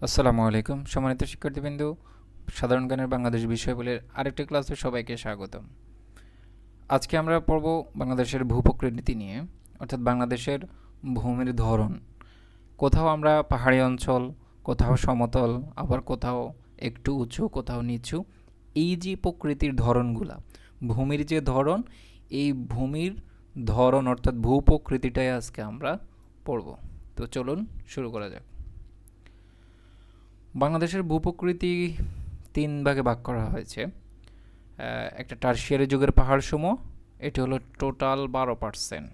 আসসালামু আলাইকুম সম্মানিত শিক্ষার্থীবৃন্দ, সাধারণ জ্ঞানের বাংলাদেশ বিষয়বলির আরেকটি ক্লাসে সবাইকে স্বাগতম। আজকে আমরা পড়ব বাংলাদেশের ভূপ্রকৃতি নিয়ে, অর্থাৎ বাংলাদেশের ভূমির ধরন। কোথাও আমরা পাহাড়ি অঞ্চল, কোথাও সমতল, আবার কোথাও একটু উঁচু, কোথাও নিচু। এই যে প্রকৃতির ধরনগুলা, ভূমির যে ধরন, এই ভূমির ধরন অর্থাৎ ভূপ্রকৃতিটাই আজকে আমরা পড়ব। তো চলুন শুরু করা যাক। বাংলাদেশের ভূপ্রকৃতি তিন ভাগে ভাগ করা হয়েছে। একটা টারশিয়ারি যুগের পাহাড়সমূহ, এটি হলো টোটাল 12%।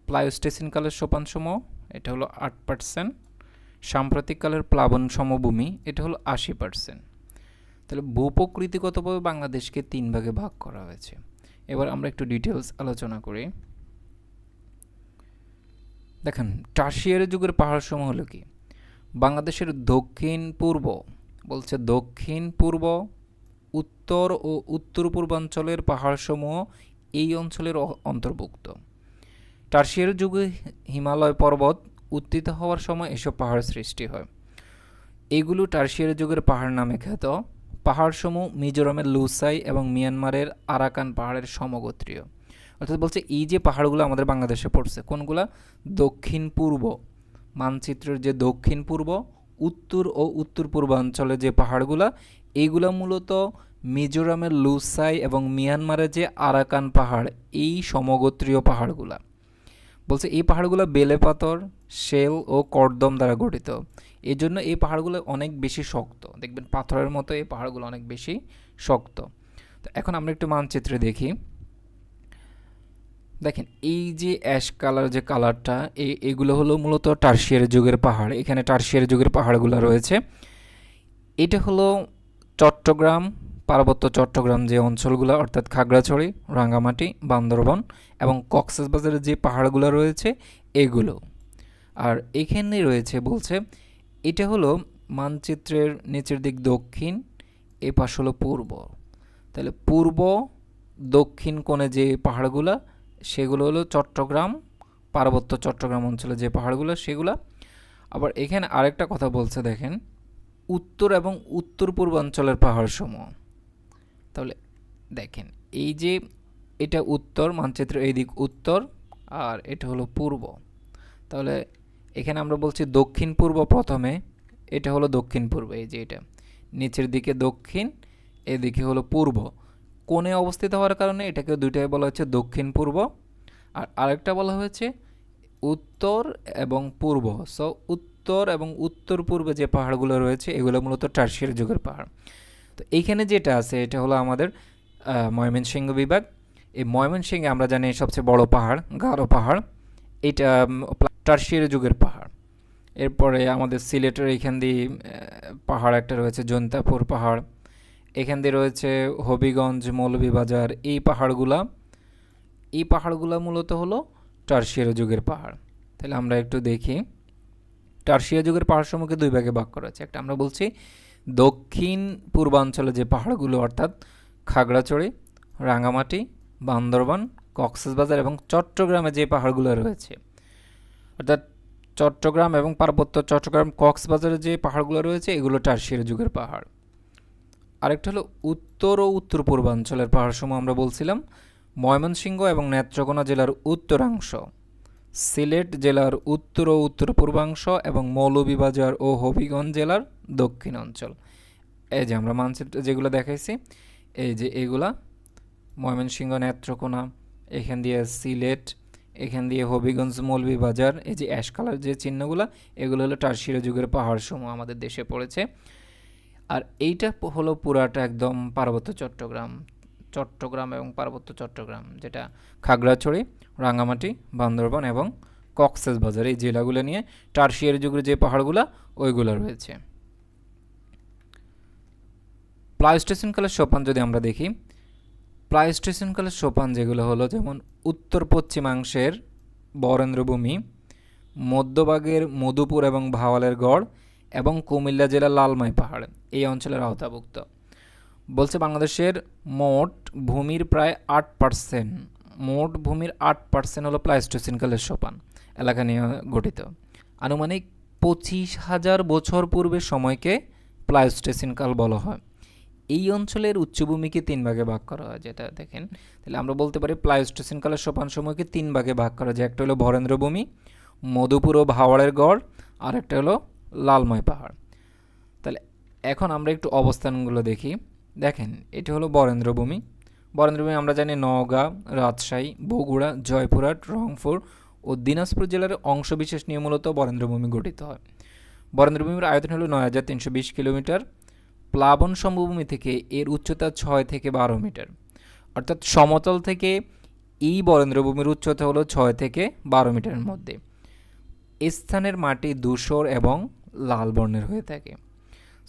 প্লায়োস্টেসিনকালের সোপানসমূহ, এটা হলো 8%। সাম্প্রতিককালের প্লাবন সমভূমি, এটা হলো 80%। তাহলে ভূপ্রকৃতিগতভাবে বাংলাদেশকে তিন ভাগে ভাগ করা হয়েছে। এবার আমরা একটু ডিটেলস আলোচনা করি। দেখেন, টারশিয়ারি যুগের পাহাড়সমূহ হলো কি? বাংলাদেশের দক্ষিণ পূর্ব, বলছে দক্ষিণ পূর্ব, উত্তর ও উত্তর পূর্বাঞ্চলের পাহাড়সমূহ এই অঞ্চলের অন্তর্ভুক্ত। টারশিয়ারি যুগে হিমালয় পর্বত উত্থিত হওয়ার সময় এসব পাহাড় সৃষ্টি হয়। এগুলো টারশিয়ারি যুগের পাহাড় নামে খ্যাত। পাহাড়সমূহ মিজোরামের লুসাই এবং মিয়ানমারের আরাকান পাহাড়ের সমগোত্রীয়। অর্থাৎ বলছে এই যে পাহাড়গুলো আমাদের বাংলাদেশে পড়ছে, কোনগুলা? দক্ষিণ পূর্ব মানচিত্রের যে দক্ষিণ পূর্ব, উত্তর ও উত্তর পূর্বাঞ্চলে যে পাহাড়গুলা, এইগুলা মূলত মিজোরামের লুসাই এবং মিয়ানমারের যে আরাকান পাহাড়, এই সমগোত্রীয় পাহাড়গুলা। বলছে এই পাহাড়গুলো বেলে পাথর, শেল ও কর্দম দ্বারা গঠিত। এই জন্য এই পাহাড়গুলো অনেক বেশি শক্ত। দেখবেন পাথরের মতো এই পাহাড়গুলো অনেক বেশি শক্ত। তো এখন আমরা একটু মানচিত্রে দেখি। দেখেন, এই যে অ্যাশ কালার যে কালারটা, এগুলো হলো মূলত টারশিয়ারি যুগের পাহাড়। এখানে টারশিয়ারি যুগের পাহাড়গুলো রয়েছে। এটা হলো চট্টগ্রাম, পার্বত্য চট্টগ্রাম যে অঞ্চলগুলো, অর্থাৎ খাগড়াছড়ি, রাঙ্গামাটি, বান্দরবন এবং কক্সবাজারের যে পাহাড়গুলো রয়েছে এগুলো। আর এখানে রয়েছে বলছে এটা হলো মানচিত্রের নিচের দিক দক্ষিণ, এ পাশ হলো পূর্ব। তাহলে পূর্ব দক্ষিণ কোণে যে পাহাড়গুলো, সেগুলো হলো চট্টগ্রাম, পার্বত্য চট্টগ্রাম অঞ্চলে যে পাহাড়গুলো সেগুলো। আবার এখানে আরেকটা কথা বলছে, দেখেন, উত্তর এবং উত্তর পূর্বাঞ্চলের পাহাড়সমূহ। তাহলে দেখেন, এই যে এটা উত্তর, মানচিত্রের এই দিক উত্তর, আর এটা হলো পূর্ব। তাহলে এখানে আমরা বলছি দক্ষিণ পূর্ব প্রথমে, এটা হলো দক্ষিণ পূর্ব। এই যে এটা নিচের দিকে দক্ষিণ, এদিকে হলো পূর্ব। কোণে অবস্থিত হওয়ার কারণে এটাকে দুইটাই বলা হচ্ছে দক্ষিণ পূর্ব, আর আরেকটা বলা হয়েছে উত্তর এবং পূর্ব। সো উত্তর এবং উত্তর পূর্বে যে পাহাড়গুলো রয়েছে এগুলো মূলত টারশিয়ারি যুগের পাহাড়। তো এইখানে যেটা আছে এটা হলো আমাদের ময়মনসিংহ বিভাগ। এই ময়মনসিংহে আমরা জানি সবচেয়ে বড় পাহাড় গারো পাহাড়, এটা টারশিয়ারি যুগের পাহাড়। এরপরে আমাদের সিলেটের এইখান দিয়ে পাহাড় একটা রয়েছে, জৈন্তাপুর পাহাড়। এখান দিয়ে রয়েছে হবিগঞ্জ, মৌলভীবাজার। এই পাহাড়গুলা মূলত হলো টারশিয়ারি যুগের পাহাড়। তাহলে আমরা একটু দেখি, টারশিয়ারি যুগের পাহাড়সমূহকে দুই ভাগে ভাগ করা হয়েছে। একটা আমরা বলছি দক্ষিণ পূর্বাঞ্চলে যে পাহাড়গুলো, অর্থাৎ খাগড়াছড়ি, রাঙ্গামাটি, বান্দরবান, কক্সবাজার এবং চট্টগ্রামে যে পাহাড়গুলো রয়েছে, অর্থাৎ চট্টগ্রাম এবং পার্বত্য চট্টগ্রাম, কক্সবাজারে যে পাহাড়গুলো রয়েছে এগুলো টারশিয়ারি যুগের পাহাড়। আরেকটা হলো উত্তর ও উত্তর পূর্বাঞ্চলের পাহাড়সমূহ। আমরা বলছিলাম ময়মনসিংহ এবং নেত্রকোনা জেলার উত্তরাংশ, সিলেট জেলার উত্তর ও উত্তর পূর্বাংশ এবং মৌলভীবাজার ও হবিগঞ্জ জেলার দক্ষিণ অঞ্চল। এই যে আমরা মানচিত্র যেগুলো দেখাইছি, এই যে এগুলা ময়মনসিংহ, নেত্রকোনা, এখান দিয়ে সিলেট, এখান দিয়ে হবিগঞ্জ, মৌলভীবাজার, এই যে অ্যাশ কালার যে চিহ্নগুলো, এগুলো হলো টারশিয়ারি যুগের পাহাড়সমূহ আমাদের দেশে পড়েছে। আর এইটা হলো পুরাটা একদম পার্বত্য চট্টগ্রাম এবং পার্বত্য চট্টগ্রাম, যেটা খাগড়াছড়ি, রাঙ্গামাটি, বান্দরবান এবং কক্সবাজার, এই জেলাগুলো নিয়ে টারশিয়ারি যুগের যে পাহাড়গুলো ওইগুলো রয়েছে। প্লায়োস্টেসিনকালের সোপান যদি আমরা দেখি, প্লায়োস্টেসিনকালের সোপান যেগুলো হলো, যেমন উত্তর পশ্চিমাংশের বরেন্দ্রভূমি, মধ্যভাগের মধুপুর এবং ভাওয়ালের গড় এবং কুমিল্লা জেলার লালমাই পাহাড় এই অঞ্চলের আওতাভুক্ত। বলছে বাংলাদেশের মোট ভূমির প্রায় 8%, মোট ভূমির 8% হলো প্লায়োস্টোসিনকালের সোপান এলাকা নিয়ে গঠিত। আনুমানিক 25,000 বছর পূর্বের সময়কে প্লায়োস্টোসিন কাল বলা হয়। এই অঞ্চলের উচ্চভূমিকে 3 ভাগে ভাগ করা হয়, যেটা দেখেন। তাহলে আমরা বলতে পারি প্লায়োস্টোসিন কালের সোপান সময়কে 3 ভাগে ভাগ করা যায়। একটা হলো বরেন্দ্রভূমি, মধুপুর ও ভাওয়ালের গড়, আর একটা হলো লালময় পাহাড়। তাহলে এখন আমরা একটু অবস্থানগুলো দেখি। দেখেন, এটা হলো বরেন্দ্রভূমি। বরেন্দ্রভূমি আমরা জানি নওগাঁ, রাজশাহী, বগুড়া, জয়পুরহাট, রংপুর ও দিনাজপুর জেলার অংশবিশেষ নিয়ে মূলত বরেন্দ্রভূমি গঠিত হয়। বরেন্দ্রভূমির আয়তন হলো 9,320 কিলোমিটার। প্লাবন সমভূমি থেকে এর উচ্চতা 6 থেকে 12 মিটার। অর্থাৎ সমতল থেকে এই বরেন্দ্রভূমির উচ্চতা হলো 6 থেকে 12 মিটারের মধ্যে। স্থানের মাটি ধূসর এবং লাল বর্ণের হয়ে থাকে।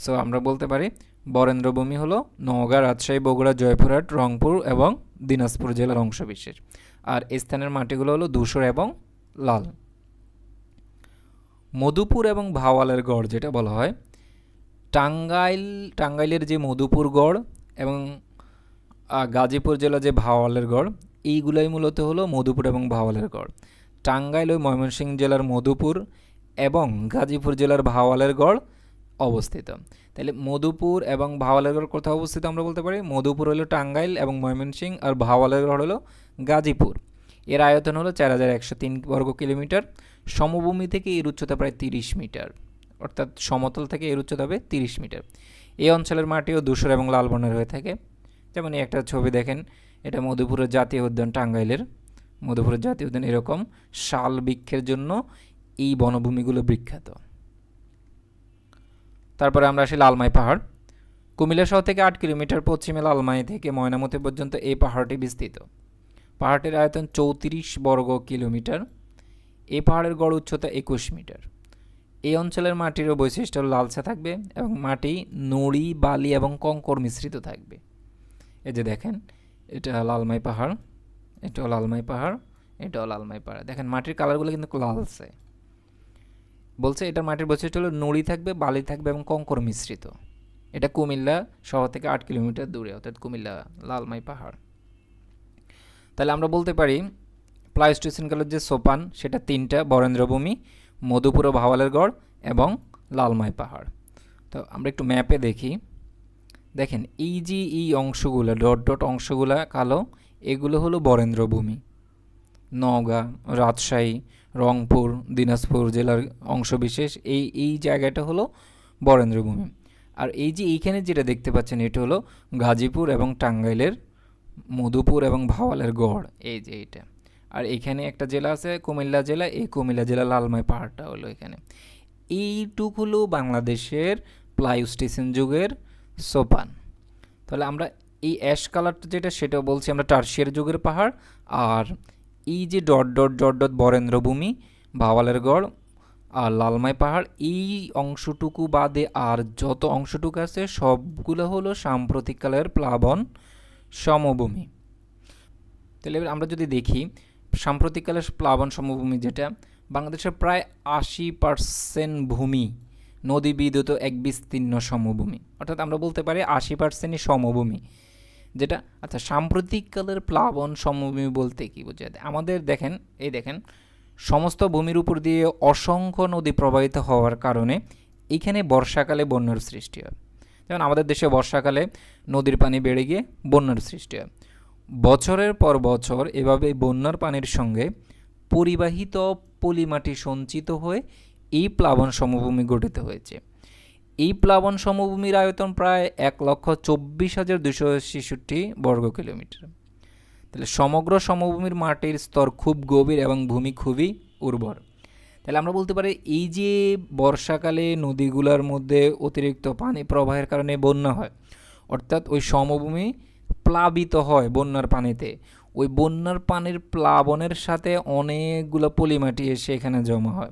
সো আমরা বলতে পারি বরেন্দ্রভূমি হলো নওগাঁ, রাজশাহী, বগুড়া, জয়পুরহাট, রংপুর এবং দিনাজপুর জেলার অংশবিশেষ। আর স্থানের মাটিগুলো হলো ধূসর এবং লাল। মধুপুর এবং ভাওয়ালের গড় যেটা বলা হয়, টাঙ্গাইলের যে মধুপুর গড় এবং গাজীপুর জেলা যে ভাওয়ালের গড়, এইগুলাই মূলত হলো মধুপুর এবং ভাওয়ালের গড়। টাঙ্গাইল ও ময়মনসিংহ জেলার মধুপুর এবং গাজীপুর জেলার ভাওয়ালের গড় অবস্থিত। তাহলে মধুপুর এবং ভাওয়ালের গড় কোথাও অবস্থিত আমরা বলতে পারি, মধুপুর হলো টাঙ্গাইল এবং ময়মনসিংহ, আর ভাওয়ালের গড় হলো গাজীপুর। এর আয়তন হলো 4,103 বর্গ কিলোমিটার। সমভূমি থেকে এর উচ্চতা প্রায় 30 মিটার, অর্থাৎ সমতল থেকে এর উচ্চতা হবে 30 মিটার। এই অঞ্চলের মাটিও ধূসর এবং লাল বর্ণের হয়ে থাকে। যেমন এই একটা ছবি দেখেন, এটা মধুপুরের জাতীয় উদ্যান, টাঙ্গাইলের মধুপুরের জাতীয় উদ্যান। এরকম শাল বৃক্ষের জন্য এই বনভূমিগুলো বিখ্যাত। তারপরে আমরা আসি লালমাই পাহাড়। কুমিল্লা শহর থেকে 8 কিলোমিটার পশ্চিমে লালমাই থেকে ময়নামতি পর্যন্ত এই পাহাড়টি বিস্তৃত। পাহাড়টির আয়তন 34 বর্গ কিলোমিটার। এই পাহাড়ের গড় উচ্চতা 21 মিটার। এই অঞ্চলের মাটিরও বৈশিষ্ট্য লালচে থাকবে এবং মাটি নুড়ি, বালি এবং কঙ্কর মিশ্রিত থাকবে। এই যে দেখেন, এটা লালমাই পাহাড়, এটাও লালমাই পাহাড়, এটাও লালমাই পাহাড়। দেখেন মাটির কালারগুলো কিন্তু লালচে। বলছে এটার মাটির বৈশিষ্ট্য হলো নুড়ি থাকবে, বালি থাকবে এবং কঙ্কর মিশ্রিত। এটা কুমিল্লা শহর থেকে 8 কিলোমিটার দূরে, অর্থাৎ কুমিল্লা লালমাই পাহাড়। তাহলে আমরা বলতে পারি প্লায়োস্টোসিন কালের যে সোপান সেটা 3টা, বরেন্দ্রভূমি, মধুপুর ও ভাওয়ালের গড় এবং লালমাই পাহাড়। তো আমরা একটু ম্যাপে দেখি। দেখেন এই যে এই অংশগুলো ডট ডট অংশগুলো কালো, এগুলো হলো বরেন্দ্রভূমি। নওগাঁ, রাজশাহী, রংপুর, দিনাজপুর জেলার অংশবিশেষ, এই জায়গাটা হলো বরেন্দ্রভূমি। আর এই যে এইখানে যেটা দেখতে পাচ্ছেন এটা হলো গাজীপুর এবং টাঙ্গাইলের মধুপুর এবং ভাওয়ালের গড়, এই যে এইটা। আর এখানে একটা জেলা আছে কুমিল্লা জেলা, এই কুমিল্লা জেলা লালমাই পাহাড়টা হলো এখানে। এইটুক হলো বাংলাদেশের প্লায়োস্টোসিন যুগের সোপান। তাহলে আমরা এই অ্যাশ কালারটা যেটা সেটা বলছি আমরা টারশিয়ারি যুগের পাহাড়। আর এই যে ডট ডট ডট ডট বরেন্দ্রভূমি, ভাওয়ালের গড় আর লালমাই পাহাড়, এই অংশটুকু বাদে আর যত অংশটুকু আছে সবগুলো হলো সাম্প্রতিককালের প্লাবন সমভূমি। তাহলে এবার আমরা যদি দেখি সাম্প্রতিককালের প্লাবন সমভূমি, যেটা বাংলাদেশের প্রায় 80% ভূমি নদী বিদ্যুৎ এক বিস্তীর্ণ সমভূমি, অর্থাৎ আমরা বলতে পারি 80%ই সমভূমি। যেটা আচ্ছা, সাম্প্রতিককালের প্লাবন সমভূমি বলতে কি বোঝায়? আমাদের দেখেন, এই দেখেন সমস্ত ভূমির উপর দিয়ে অসংখ্য নদী প্রবাহিত হওয়ার কারণে এইখানে বর্ষাকালে বন্যার সৃষ্টি হয়। যেমন আমাদের দেশে বর্ষাকালে নদীর পানি বেড়ে গিয়ে বন্যার সৃষ্টি হয়। বছরের পর বছর এভাবে বন্যার পানির সঙ্গে পরিবাহিত পলিমাটি সঞ্চিত হয়ে এই প্লাবন সমভূমি গঠিত হয়েছে। এই প্লাবন সমভূমির আয়তন প্রায় 1,24,266 বর্গ কিলোমিটার। তাহলে সমগ্র সমভূমির মাটির স্তর খুব গভীর এবং ভূমি খুবই উর্বর। তাহলে আমরা বলতে পারি এই যে বর্ষাকালে নদীগুলোর মধ্যে অতিরিক্ত পানি প্রবাহের কারণে বন্যা হয়, অর্থাৎ ওই সমভূমি প্লাবিত হয় বন্যার পানিতে। ওই বন্যার পানির প্লাবনের সাথে অনেকগুলো পলিমাটি এসে এখানে জমা হয়।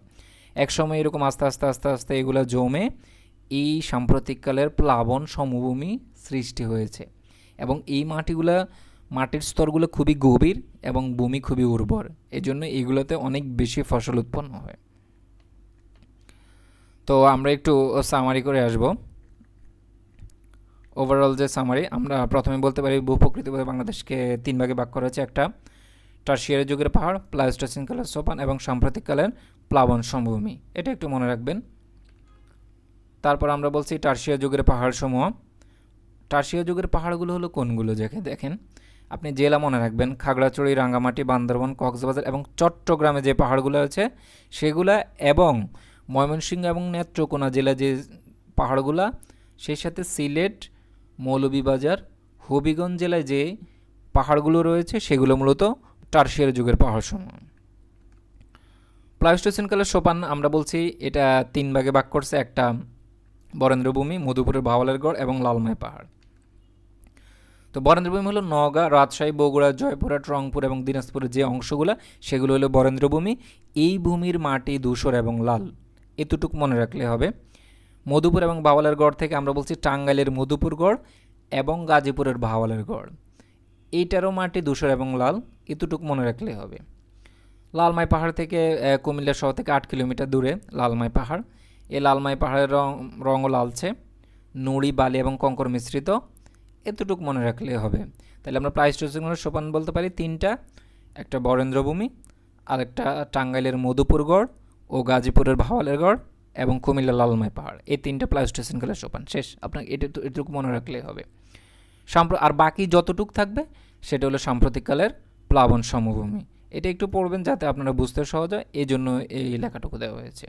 একসময় এরকম আস্তে আস্তে আস্তে আস্তে এগুলো জমে এই সাম্প্রতিককালের প্লাবন সমভূমি সৃষ্টি হয়েছে। এবং এই মাটির স্তরগুলো খুবই গভীর এবং ভূমি খুবই উর্বর, এজন্য এইগুলোতে অনেক বেশি ফসল উৎপন্ন হয়। তো আমরা একটু সামারি করে আসব। ওভারঅল যে সামারি, আমরা প্রথমে বলতে পারি ভূপ্রকৃতিভাবে বাংলাদেশকে 3 ভাগে ভাগ করা হয়েছে। একটা টারশিয়ারি যুগের পাহাড়, প্লাইস্টোসিন কালের সোপান এবং সাম্প্রতিককালের প্লাবন সমভূমি, এটা একটু মনে রাখবেন। তারপর আমরা বলছি টারশিয়ারি যুগের পাহাড়সমূহ। টারশিয়ারি যুগের পাহাড়গুলো হলো কোনগুলো? দেখেন আপনি জেলা মনে রাখবেন, খাগড়াছড়ি, রাঙ্গামাটি, বান্দরবান, কক্সবাজার এবং চট্টগ্রামে যে পাহাড়গুলো আছে সেগুলা, এবং ময়মনসিংহ এবং নেত্রকোনা জেলা যে পাহাড়গুলা, সেই সাথে সিলেট, মৌলভীবাজার, হবিগঞ্জ জেলায় যে পাহাড়গুলো রয়েছে সেগুলো মূলত টারশিয়ারি যুগের পাহাড়সমূহ। প্লাইস্টোসিন কালের সোপান আমরা বলছি এটা 3 ভাগে ভাগ করছে, একটা বরেন্দ্রভূমি, মধুপুরের ভাওয়ালের গড় এবং লালমাই পাহাড়। তো বরেন্দ্রভূমি হলো নওগাঁ, রাজশাহী, বগুড়া, জয়পুরহাট, রংপুর এবং দিনাজপুরের যে অংশগুলো সেগুলো হলো বরেন্দ্রভূমি। এই ভূমির মাটি ধূসর এবং লাল, এতটুকু মনে রাখলে হবে। মধুপুর এবং ভাওয়ালের গড় থেকে আমরা বলছি টাঙ্গাইলের মধুপুর গড় এবং গাজীপুরের ভাওয়ালের গড়, এইটারও মাটি ধূসর এবং লাল, এতটুকু মনে রাখলে হবে। লালমাই পাহাড় থেকে কুমিল্লা শহর থেকে 8 কিলোমিটার দূরে লালমাই পাহাড়। এই লালমাই পাহাড়ের রঙও লালচে, নুড়ি, বালি এবং কঙ্কর মিশ্রিত, এতটুকু মনে রাখলে হবে। তাহলে আমরা প্লাইস্টোসিনের সোপান বলতে পারি 3টা, একটা বরেন্দ্রভূমি, আরেকটা টাঙ্গাইলের মধুপুর গড় ও গাজীপুরের ভাওয়ালের গড় এবং কুমিল্লা লালমাই পাহাড়, এই 3টা প্লাইস্টোসিন কালের সোপান। শেষ, আপনাকে এটুকু মনে রাখলেই হবে। আর বাকি যতটুকু থাকবে সেটা হলো সাম্প্রতিককালের প্লাবন সমভূমি। এটা একটু পড়বেন যাতে আপনারা বুঝতে সহজ হয়, এই জন্য এই লেখাটুকু দেওয়া হয়েছে।